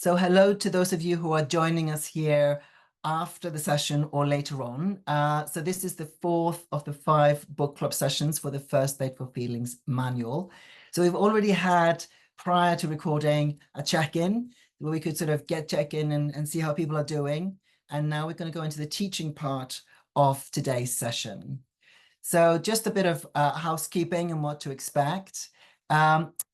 So hello to those of you who are joining us here after the session or later on. So this is the fourth of the 5 book club sessions for the First Aid for Feelings manual. So we've already had, prior to recording, a check-in where we could sort of check in and see how people are doing. And now we're going to go into the teaching part of today's session. So just a bit of housekeeping and what to expect.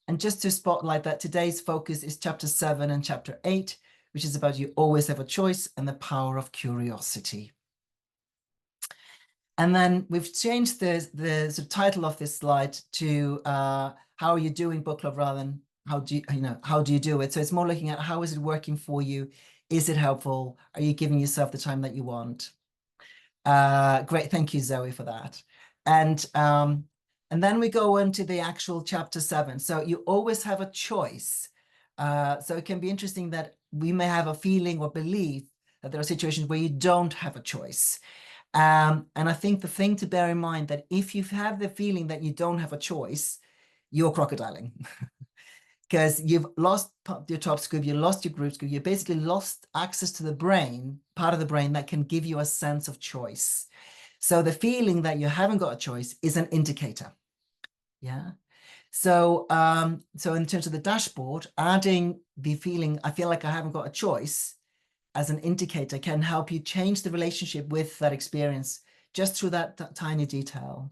And just to spotlight that today's focus is chapter 7 and chapter 8, which is about you always have a choice and the power of curiosity. And then we've changed the sort of title of this slide to how are you doing book club rather than how do you do it? So it's more looking at how is it working for you? Is it helpful? Are you giving yourself the time that you want? Great, thank you, Zoe, for that. And then we go into the actual chapter 7. So you always have a choice. So it can be interesting that we may have a feeling or belief that there are situations where you don't have a choice. And I think the thing to bear in mind that if you have the feeling that you don't have a choice, you're crocodiling. Because you've lost your top scoop, you lost your group scoop, you basically lost access to the brain, part of the brain that can give you a sense of choice. So the feeling that you haven't got a choice is an indicator. Yeah. So in terms of the dashboard, adding the feeling, I feel like I haven't got a choice as an indicator can help you change the relationship with that experience just through that tiny detail.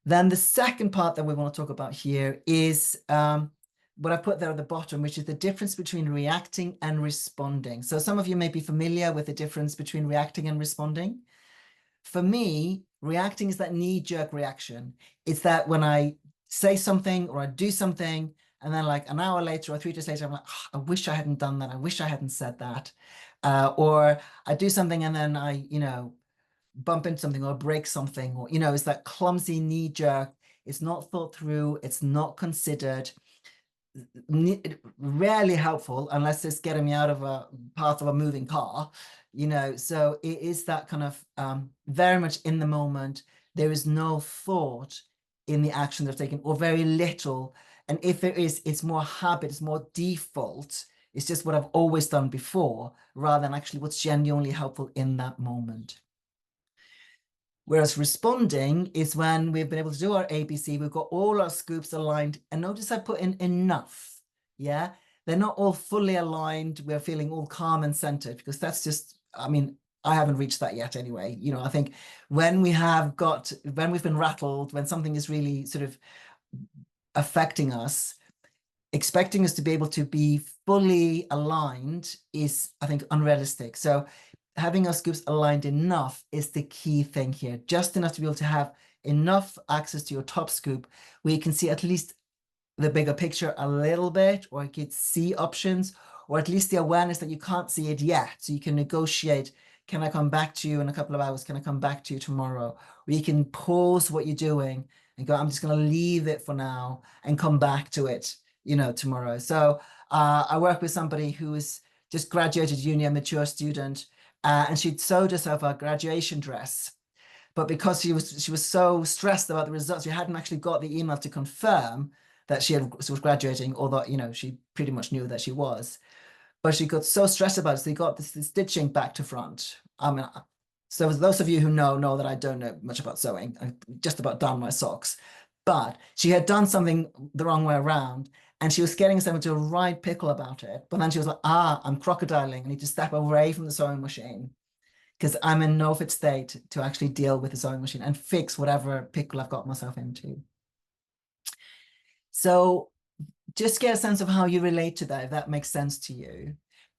Then the second part that we want to talk about here is what I put there at the bottom, which is the difference between reacting and responding. So some of you may be familiar with the difference between reacting and responding. For me, reacting is that knee-jerk reaction. It's that when I say something or I do something, and then like an hour later or 3 days later, I'm like, oh, I wish I hadn't done that. I wish I hadn't said that. Or I do something and then I, bump into something or break something, or, it's that clumsy knee-jerk. It's not thought through. It's not considered. Rarely helpful unless it's getting me out of a path of a moving car, so it is that kind of very much in the moment. There is no thought in the action they're taking, or very little, and if there is, it's more habit, it's more default. It's just what I've always done before rather than actually what's genuinely helpful in that moment. Whereas responding is when we've been able to do our ABC, we've got all our scoops aligned. And notice I put in enough. Yeah, they're not all fully aligned. We're feeling all calm and centered, because that's just, I haven't reached that yet anyway. I think when we've been rattled, when something is really sort of affecting us, expecting us to be able to be fully aligned is, I think, unrealistic. So having our scoops aligned enough is the key thing here. Just enough to be able to have enough access to your top scoop where you can see at least the bigger picture a little bit, or you could see options, or at least the awareness that you can't see it yet. So you can negotiate, can I come back to you in a couple of hours? Can I come back to you tomorrow? Or you can pause what you're doing and go, I'm just going to leave it for now and come back to it, tomorrow. So I work with somebody who is just graduated uni, a mature student, and she'd sewed herself a graduation dress. But because she was so stressed about the results, she hadn't actually got the email to confirm that she was graduating, although, she pretty much knew that she was. But she got so stressed about it, so they got this stitching back to front. So those of you who know that I don't know much about sewing, I just about done my socks. But she had done something the wrong way around, and she was getting herself into a right pickle about it. But then she was like, I'm crocodiling. I need to step away from the sewing machine because I'm in no fit state to actually deal with the sewing machine and fix whatever pickle I've got myself into. So just get a sense of how you relate to that, if that makes sense to you.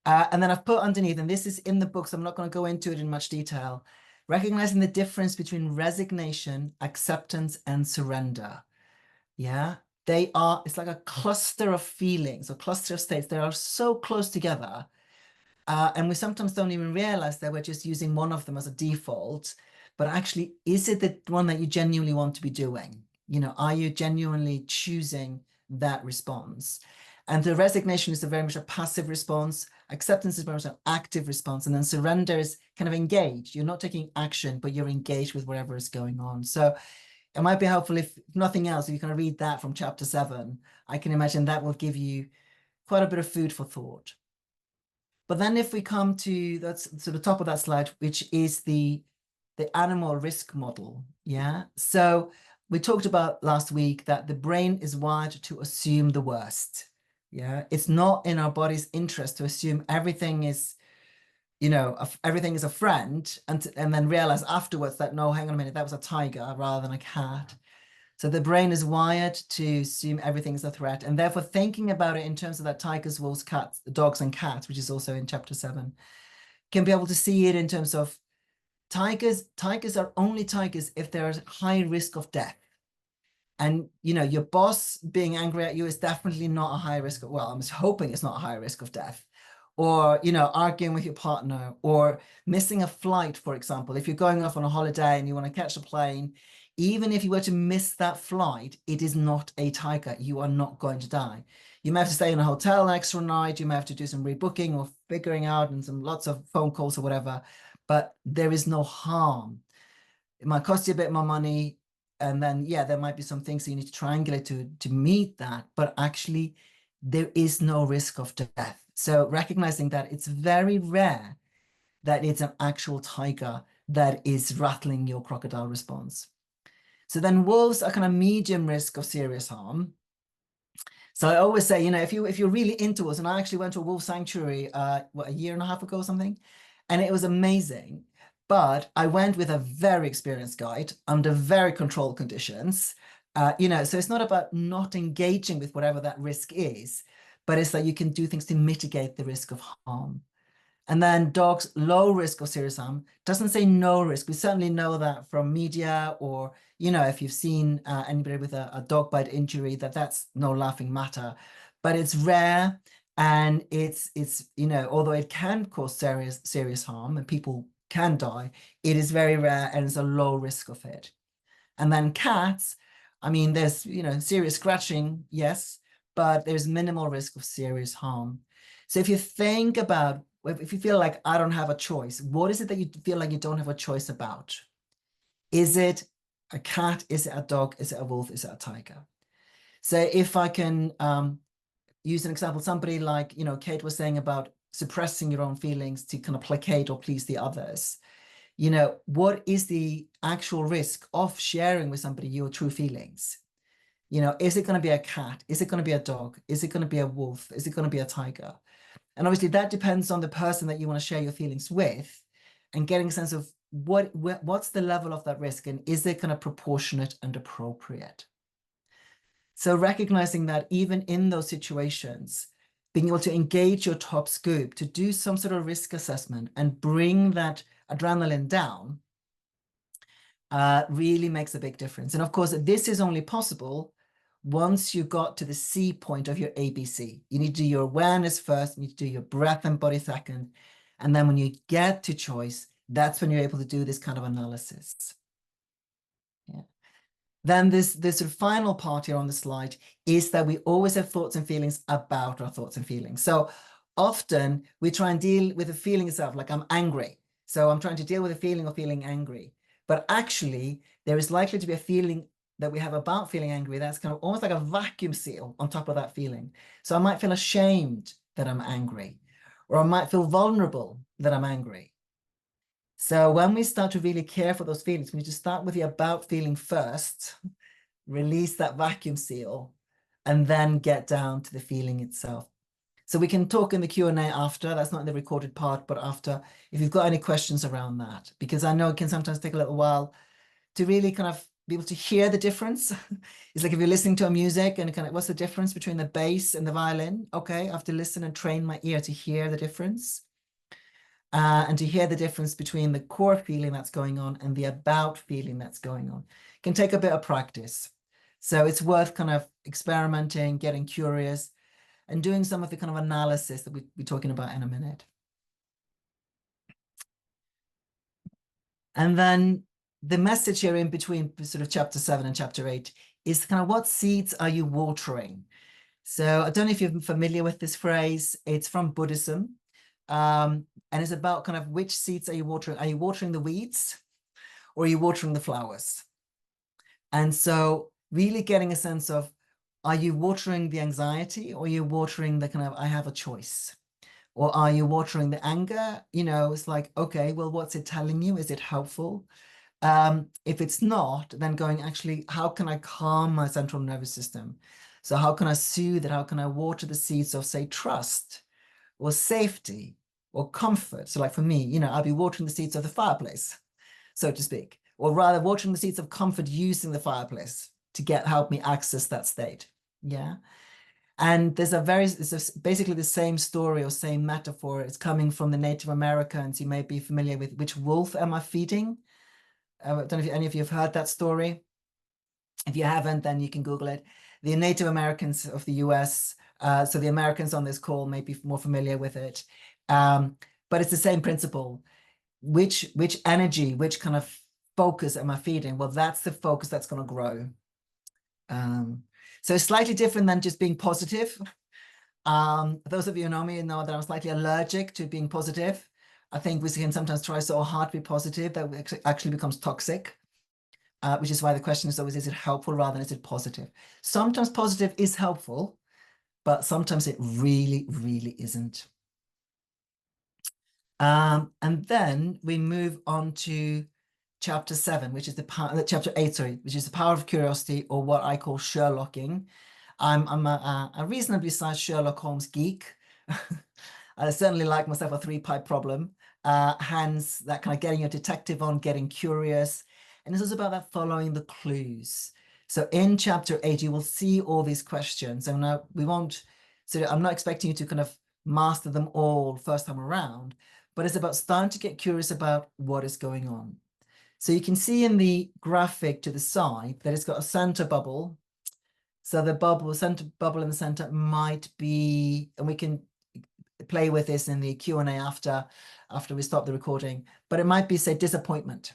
And then I've put underneath, and this is in the book, so I'm not going to go into it in much detail, recognizing the difference between resignation, acceptance, and surrender. Yeah, it's like a cluster of feelings or cluster of states. They are so close together. And we sometimes don't even realize that we're just using one of them as a default. But actually, is it the one that you genuinely want to be doing? Are you genuinely choosing that response? And the resignation is very much a passive response. Acceptance is very much an active response. And then surrender is kind of engaged. You're not taking action, but you're engaged with whatever is going on. So it might be helpful, if nothing else, if you can read that from chapter 7. I can imagine that will give you quite a bit of food for thought. But then if we come to that's sort of top of that slide, which is the animal risk model, yeah. So we talked about last week that the brain is wired to assume the worst. Yeah, it's not in our body's interest to assume everything is, you know, everything is a friend, and then realize afterwards that no, hang on a minute, that was a tiger rather than a cat. So the brain is wired to assume everything is a threat, and therefore thinking about it in terms of that tigers, wolves, cats, dogs, and cats, which is also in chapter 7, can be able to see it in terms of tigers. Tigers are only tigers if there's high risk of death. And, you know, your boss being angry at you is definitely not a high risk of, well, I'm just hoping it's not a high risk of death. Or, you know, arguing with your partner, or missing a flight, for example. If you're going off on a holiday and you want to catch a plane, even if you were to miss that flight, it is not a tiger. You are not going to die. You may have to stay in a hotel an extra night. You may have to do some rebooking or figuring out and some lots of phone calls or whatever, but there is no harm. It might cost you a bit more money. And then, yeah, there might be some things that you need to triangulate to meet that, but actually there is no risk of death. So recognizing that it's very rare that it's an actual tiger that is rattling your crocodile response. So then wolves are kind of medium risk of serious harm. So I always say, you know, if you're really into us, and I actually went to a wolf sanctuary, what, a year and a half ago or something, and it was amazing. But I went with a very experienced guide under very controlled conditions. You know, so it's not about not engaging with whatever that risk is, but it's that you can do things to mitigate the risk of harm. And then dogs, low risk of serious harm, doesn't say no risk. We certainly know that from media, or, you know, if you've seen anybody with a dog bite injury, that's no laughing matter. But it's rare, and it's you know, although it can cause serious harm and people can die, it is very rare and it's a low risk of it. And then cats, I mean, there's, you know, serious scratching, yes, but there's minimal risk of serious harm. So if you think about, if you feel like I don't have a choice, what is it that you feel like you don't have a choice about? Is it a cat? Is it a dog? Is it a wolf? Is it a tiger? So if I can use an example, somebody like, you know, Kate was saying about suppressing your own feelings to kind of placate or please the others. You know, what is the actual risk of sharing with somebody your true feelings? You know, is it going to be a cat? Is it going to be a dog? Is it going to be a wolf? Is it going to be a tiger? And obviously that depends on the person that you want to share your feelings with, and getting a sense of what's the level of that risk, and is it kind of proportionate and appropriate? So recognizing that even in those situations, being able to engage your top scoop to do some sort of risk assessment and bring that adrenaline down really makes a big difference. And of course, this is only possible once you got to the C point of your ABC. You need to do your awareness first, you need to do your breath and body second. And then when you get to choice, that's when you're able to do this kind of analysis. Yeah. Then this sort of final part here on the slide is that we always have thoughts and feelings about our thoughts and feelings. So often we try and deal with the feeling itself, like I'm angry. So I'm trying to deal with the feeling of feeling angry. But actually, there is likely to be a feeling that we have about feeling angry that's kind of almost like a vacuum seal on top of that feeling. So I might feel ashamed that I'm angry, or I might feel vulnerable that I'm angry. So when we start to really care for those feelings, we need to start with the about feeling first, release that vacuum seal, and then get down to the feeling itself. So we can talk in the Q&A after. That's not in the recorded part, but after, if you've got any questions around that, because I know it can sometimes take a little while to really kind of be able to hear the difference. It's like if you're listening to a music and kind of, what's the difference between the bass and the violin? Okay, I have to listen and train my ear to hear the difference. And to hear the difference between the core feeling that's going on and the about feeling that's going on. It can take a bit of practice. So it's worth kind of experimenting, getting curious, and doing some of the kind of analysis that we'll be talking about in a minute. And then the message here in between sort of chapter 7 and chapter 8 is kind of, what seeds are you watering? So I don't know if you're familiar with this phrase. It's from Buddhism. And it's about kind of which seeds are you watering? Are you watering the weeds, or are you watering the flowers? And so really getting a sense of, are you watering the anxiety, or are you watering the kind of, I have a choice? Or are you watering the anger? You know, it's like, okay, well, what's it telling you? Is it helpful? If it's not, then going, actually, how can I calm my central nervous system? So how can I soothe it? How can I water the seeds of, say, trust or safety or comfort? So like for me, you know, I'll be watering the seeds of the fireplace, so to speak, or rather watering the seeds of comfort using the fireplace to help me access that state. Yeah. And there's basically the same story or same metaphor. It's coming from the Native Americans. You may be familiar with which wolf am I feeding? I don't know if any of you have heard that story. If you haven't, then you can Google it. The Native Americans of the US, so the Americans on this call may be more familiar with it. But it's the same principle. Which energy, which kind of focus am I feeding? Well, that's the focus that's going to grow. So it's slightly different than just being positive. Those of you who know me know that I'm slightly allergic to being positive. I think we can sometimes try so hard to be positive that it actually becomes toxic, which is why the question is always, is it helpful rather than is it positive? Sometimes positive is helpful, but sometimes it really, really isn't. And then we move on to chapter 7, which is chapter 8, sorry, which is the power of curiosity, or what I call Sherlocking. I'm a reasonably sized Sherlock Holmes geek. I certainly like myself a 3-pipe problem. Hands, that kind of getting your detective on, getting curious. And this is about that following the clues. So in chapter 8, you will see all these questions. And now we won't, so I'm not expecting you to kind of master them all first time around, but it's about starting to get curious about what is going on. So you can see in the graphic to the side that it's got a center bubble. So the center bubble in the center might be, and we can play with this in the Q&A after we stop the recording, but it might be, say, disappointment.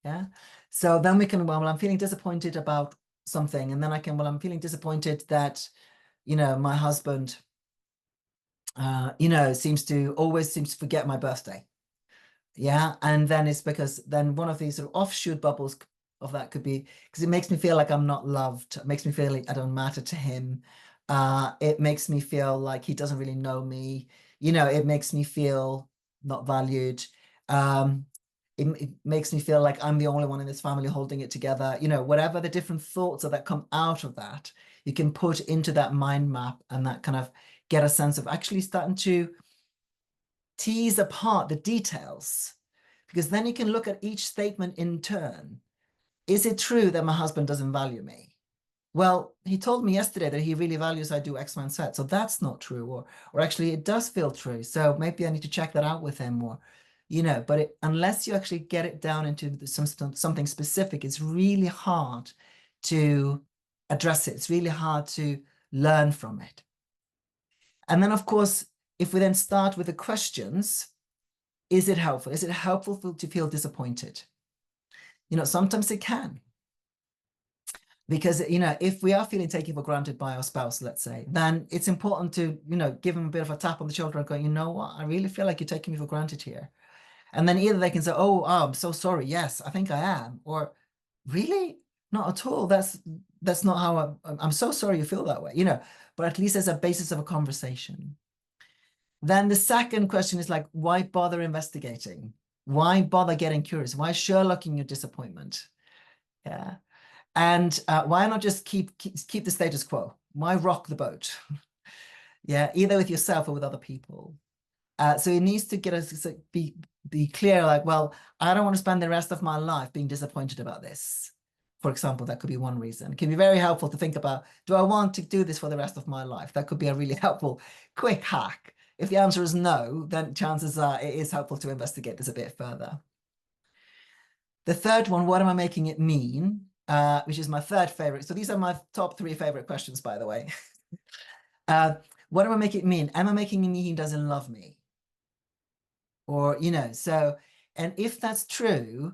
Yeah. So then we can, well, I'm feeling disappointed about something. And then I can, well, I'm feeling disappointed that, you know, my husband, you know, always seems to forget my birthday. Yeah. And then it's because then one of these sort of offshoot bubbles of that could be because it makes me feel like I'm not loved. It makes me feel like I don't matter to him. It makes me feel like he doesn't really know me. You know, it makes me feel not valued. It makes me feel like I'm the only one in this family holding it together. You know, whatever the different thoughts that come out of that, you can put into that mind map and that kind of get a sense of actually starting to tease apart the details, because then you can look at each statement in turn. Is it true that my husband doesn't value me? Well, he told me yesterday that he really values I do X, Y, and Z. So that's not true. Or actually it does feel true. So maybe I need to check that out with him, or, you know, but unless you actually get it down into something specific, it's really hard to address it. It's really hard to learn from it. And then, of course, if we then start with the questions, is it helpful? Is it helpful to feel disappointed? You know, sometimes it can. Because, you know, if we are feeling taken for granted by our spouse, let's say, then it's important to, you know, give them a bit of a tap on the shoulder and go, you know what, I really feel like you're taking me for granted here. And then either they can say, oh, I'm so sorry. Yes, I think I am. Or really? Not at all. That's not how I'm so sorry you feel that way, you know, but at least there's a basis of a conversation. Then the second question is like, why bother investigating? Why bother getting curious? Why Sherlocking your disappointment? Yeah. And why not just keep the status quo? Why rock the boat? Yeah, either with yourself or with other people. So it needs to get us be clear, like, well, I don't want to spend the rest of my life being disappointed about this. For example, that could be one reason. It can be very helpful to think about, do I want to do this for the rest of my life? That could be a really helpful quick hack. If the answer is no, then chances are it is helpful to investigate this a bit further. The third one, what am I making it mean? Which is my third favorite. So these are my top 3 favorite questions, by the way. What am I making it mean? Am I making it mean he doesn't love me? Or, you know, so, and if that's true,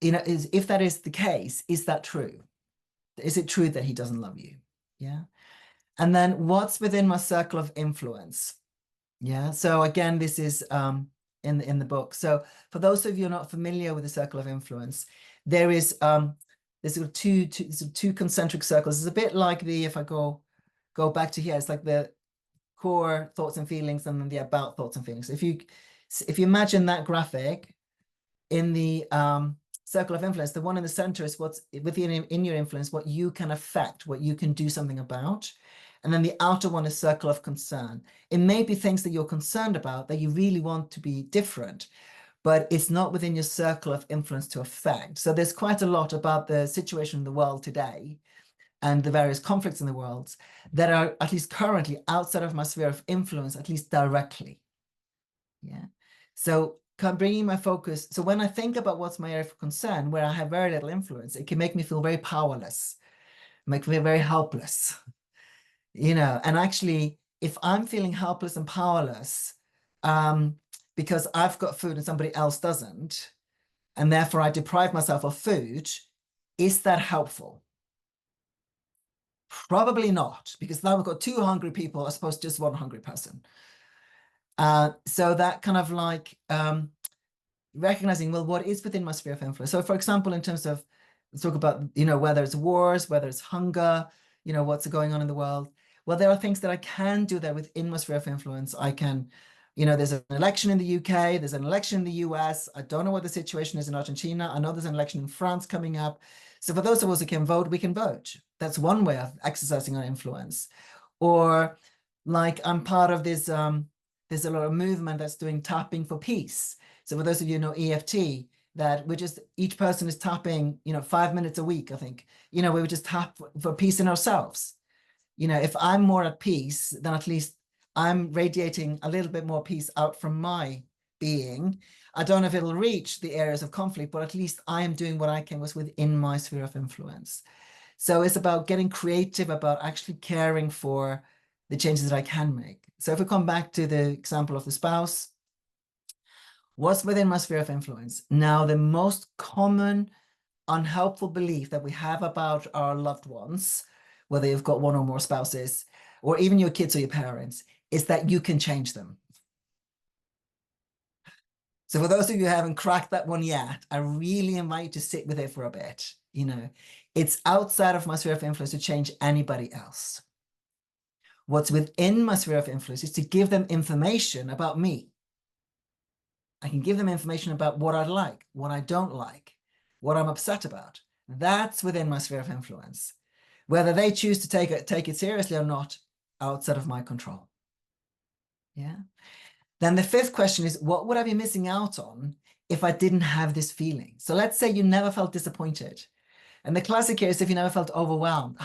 you know, if that is the case, is that true? Is it true that he doesn't love you? Yeah. And then what's within my circle of influence? Yeah. So again, this is in the book. So for those of you who are not familiar with the circle of influence, there's sort of two concentric circles. It's a bit like if I go back to here, it's like core thoughts and feelings, and then the about thoughts and feelings. If you imagine that graphic in the circle of influence, the one in the center is what's within in your influence, what you can affect, what you can do something about. And then the outer one is circle of concern. It may be things that you're concerned about that you really want to be different, but it's not within your circle of influence to affect. So there's quite a lot about the situation in the world today and the various conflicts in the world that are, at least currently, outside of my sphere of influence, at least directly. Yeah. So bringing my focus. So when I think about what's my area of concern, where I have very little influence, it can make me feel very powerless, make me very helpless, and actually, if I'm feeling helpless and powerless, because I've got food and somebody else doesn't, and therefore I deprive myself of food, is that helpful? Probably not, because now we've got 2 hungry people as opposed to just 1 hungry person. So that kind of like recognizing, well, what is within my sphere of influence? So for example, in terms of, let's talk about, whether it's wars, whether it's hunger, what's going on in the world. Well, there are things that I can do that within my sphere of influence. I can, there's an election in the UK, there's an election in the US. I don't know what the situation is in Argentina. I know there's an election in France coming up. So for those of us who can vote, we can vote. That's one way of exercising our influence. Or like I'm part of this, there's a lot of movement that's doing tapping for peace. So for those of you who know EFT, that we're just, each person is tapping, 5 minutes a week, I think, we would just tap for peace in ourselves. If I'm more at peace, then at least I'm radiating a little bit more peace out from my being. I don't know if it'll reach the areas of conflict, but at least I am doing what I can was within my sphere of influence. So it's about getting creative, about actually caring for the changes that I can make. So if we come back to the example of the spouse, what's within my sphere of influence? Now, the most common unhelpful belief that we have about our loved ones, whether you've got 1 or more spouses, or even your kids or your parents, is that you can change them. So for those of you who haven't cracked that one yet, I really invite you to sit with it for a bit. It's outside of my sphere of influence to change anybody else. What's within my sphere of influence is to give them information about me. I can give them information about what I like, what I don't like, what I'm upset about. That's within my sphere of influence. Whether they choose to take it seriously or not, outside of my control. Yeah. Then the 5th question is, what would I be missing out on if I didn't have this feeling? So let's say you never felt disappointed. And the classic here is if you never felt overwhelmed.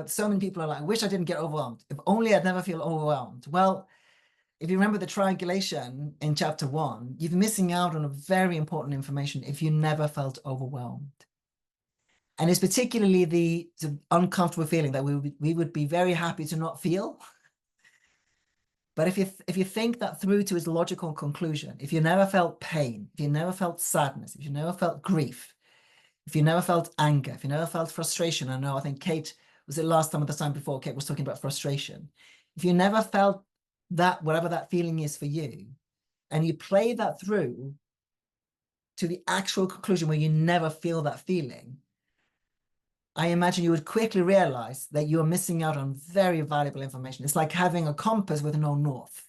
So many people are like, I wish I didn't get overwhelmed. If only I'd never feel overwhelmed. Well, if you remember the triangulation in chapter 1, you're missing out on a very important information if you never felt overwhelmed. And it's particularly the uncomfortable feeling that we would be very happy to not feel. But if you think that through to its logical conclusion, if you never felt pain, if you never felt sadness, if you never felt grief, if you never felt anger, if you never felt frustration, I think Kate, was it last time or the time before, Kate was talking about frustration. If you never felt that, whatever that feeling is for you, and you play that through to the actual conclusion where you never feel that feeling, I imagine you would quickly realize that you're missing out on very valuable information. It's like having a compass with no north.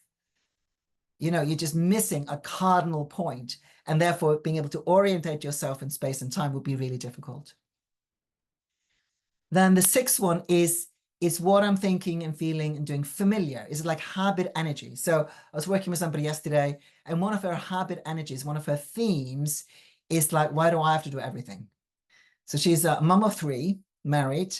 You're just missing a cardinal point, and therefore being able to orientate yourself in space and time would be really difficult. Then the 6th one is what I'm thinking and feeling and doing familiar. Is it like habit energy? So I was working with somebody yesterday, and one of her habit energies, one of her themes is like, why do I have to do everything? So she's a mom of 3, married,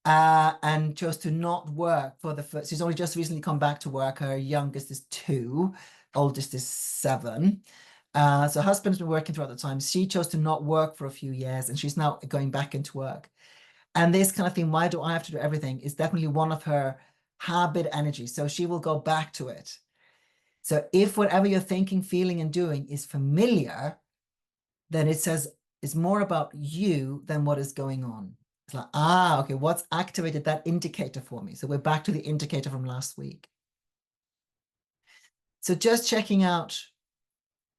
and chose to not work for the first. She's only just recently come back to work. Her youngest is 2, oldest is 7. So husband's been working throughout the time. She chose to not work for a few years, and she's now going back into work. And this kind of thing, why do I have to do everything, is definitely one of her habit energies. So she will go back to it. So if whatever you're thinking, feeling, and doing is familiar, then it says it's more about you than what is going on. It's like, okay, what's activated that indicator for me? So we're back to the indicator from last week. So just checking out,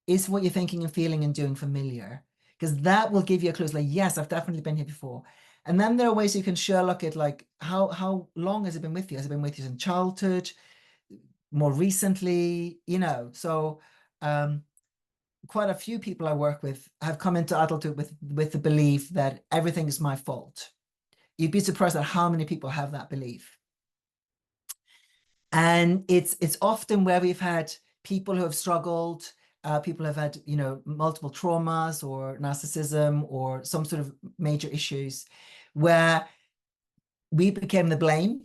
is what you're thinking and feeling and doing familiar? Because that will give you a clue. It's like, yes, I've definitely been here before. And then there are ways you can Sherlock it, like how long has it been with you? Has it been with you in childhood? more recently, so quite a few people I work with have come into adulthood with the belief that everything is my fault. You'd be surprised at how many people have that belief. And it's often where we've had people who have struggled, people have had, multiple traumas or narcissism or some sort of major issues where we became the blame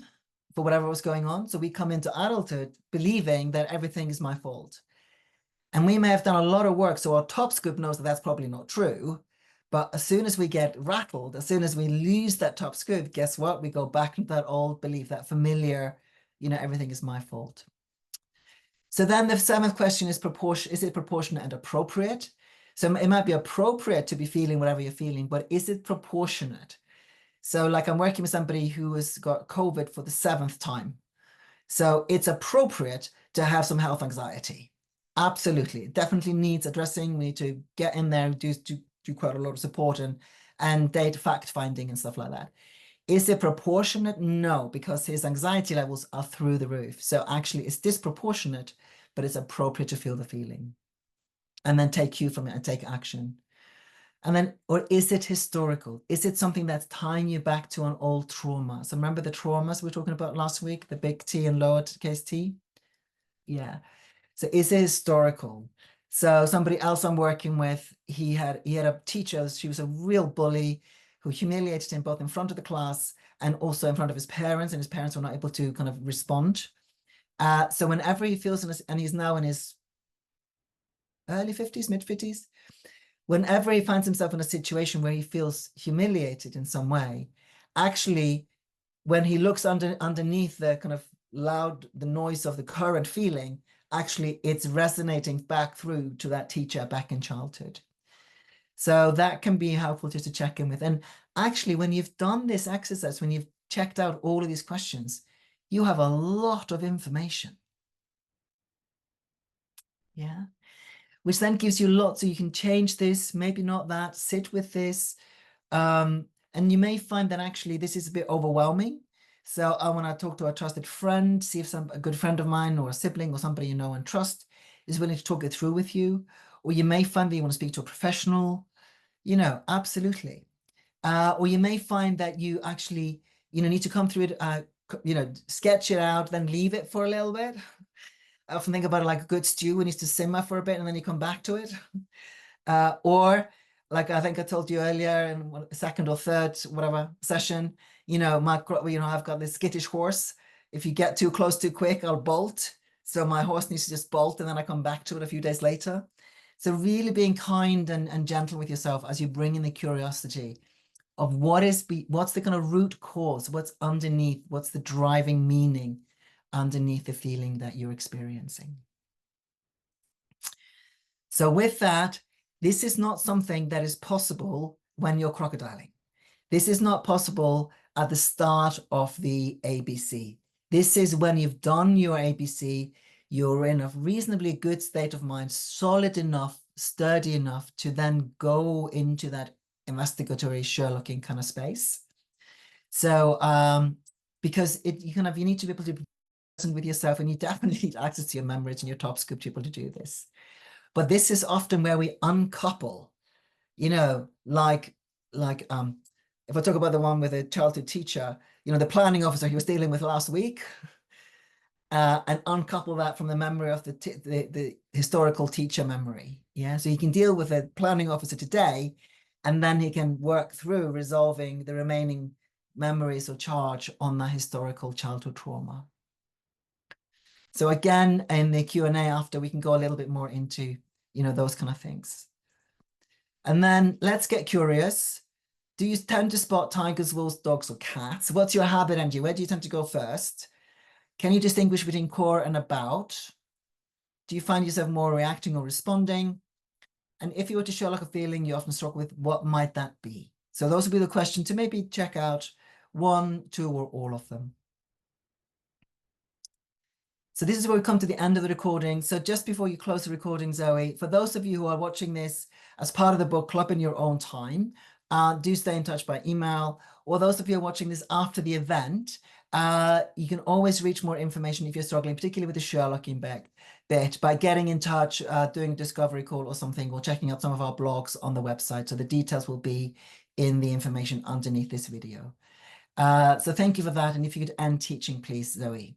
for whatever was going on. So we come into adulthood believing that everything is my fault. And we may have done a lot of work, so our top scoop knows that that's probably not true. But as soon as we get rattled, as soon as we lose that top scoop, guess what? We go back into that old belief, that familiar, everything is my fault. So then the seventh question is it proportionate and appropriate? So it might be appropriate to be feeling whatever you're feeling, but is it proportionate? So like I'm working with somebody who has got COVID for the 7th time. So it's appropriate to have some health anxiety. Absolutely. It definitely needs addressing. We need to get in there and do quite a lot of support and data fact finding and stuff like that. Is it proportionate? No, because his anxiety levels are through the roof. So actually it's disproportionate, but it's appropriate to feel the feeling. And then take cue from it and take action. And then, or is it historical? Is it something that's tying you back to an old trauma? So remember the traumas we were talking about last week, the big T and lowercase t? Yeah. So is it historical? So somebody else I'm working with, he had a teacher, she was a real bully who humiliated him both in front of the class and also in front of his parents, and his parents were not able to kind of respond. So whenever he feels, and he's now in his early 50s, mid 50s, whenever he finds himself in a situation where he feels humiliated in some way, actually, when he looks underneath the kind of the noise of the current feeling, actually it's resonating back through to that teacher back in childhood. So that can be helpful just to check in with. And actually, when you've done this exercise, when you've checked out all of these questions, you have a lot of information. Yeah. Which then gives you lots, so you can change this, maybe not that, sit with this. And you may find that actually this is a bit overwhelming. So I want to talk to a trusted friend, see if a good friend of mine or a sibling or somebody you know and trust is willing to talk it through with you. Or you may find that you want to speak to a professional, absolutely. Or you may find that you actually, need to come through it, sketch it out, then leave it for a little bit. I often think about it like a good stew. It needs to simmer for a bit and then you come back to it. Or like I think I told you earlier in second or third, whatever session, I've got this skittish horse. If you get too close too quick, I'll bolt. So my horse needs to just bolt and then I come back to it a few days later. So really being kind and gentle with yourself as you bring in the curiosity of what's the kind of root cause, what's underneath, what's the driving meaning underneath the feeling that you're experiencing. So with that, this is not something that is possible when you're crocodiling. This is not possible at the start of the ABC. This is when you've done your ABC, you're in a reasonably good state of mind, solid enough, sturdy enough to then go into that investigatory Sherlocking kind of space. So because you need to be able to be present with yourself, and you definitely need access to your memories and your top scoop to be able to do this. But this is often where we uncouple, like if I talk about the one with a childhood teacher, the planning officer he was dealing with last week, and uncouple that from the memory of the historical teacher memory. Yeah, so he can deal with a planning officer today, and then he can work through resolving the remaining memories or charge on that historical childhood trauma. So again, in the Q&A after, we can go a little bit more into, those kind of things. And then let's get curious. Do you tend to spot tigers, wolves, dogs, or cats? What's your habit, Angie? Where do you tend to go first? Can you distinguish between core and about? Do you find yourself more reacting or responding? And if you were to show like a feeling you often struggle with, what might that be? So those would be the questions to maybe check out 1, 2, or all of them. So this is where we come to the end of the recording. So just before you close the recording, Zoe, for those of you who are watching this as part of the book club in your own time, do stay in touch by email. Or those of you who are watching this after the event, You can always reach more information if you're struggling, particularly with the Sherlocking bit, by getting in touch, doing a discovery call or something, or checking out some of our blogs on the website. So the details will be in the information underneath this video. So thank you for that. And if you could end teaching, please, Zoe.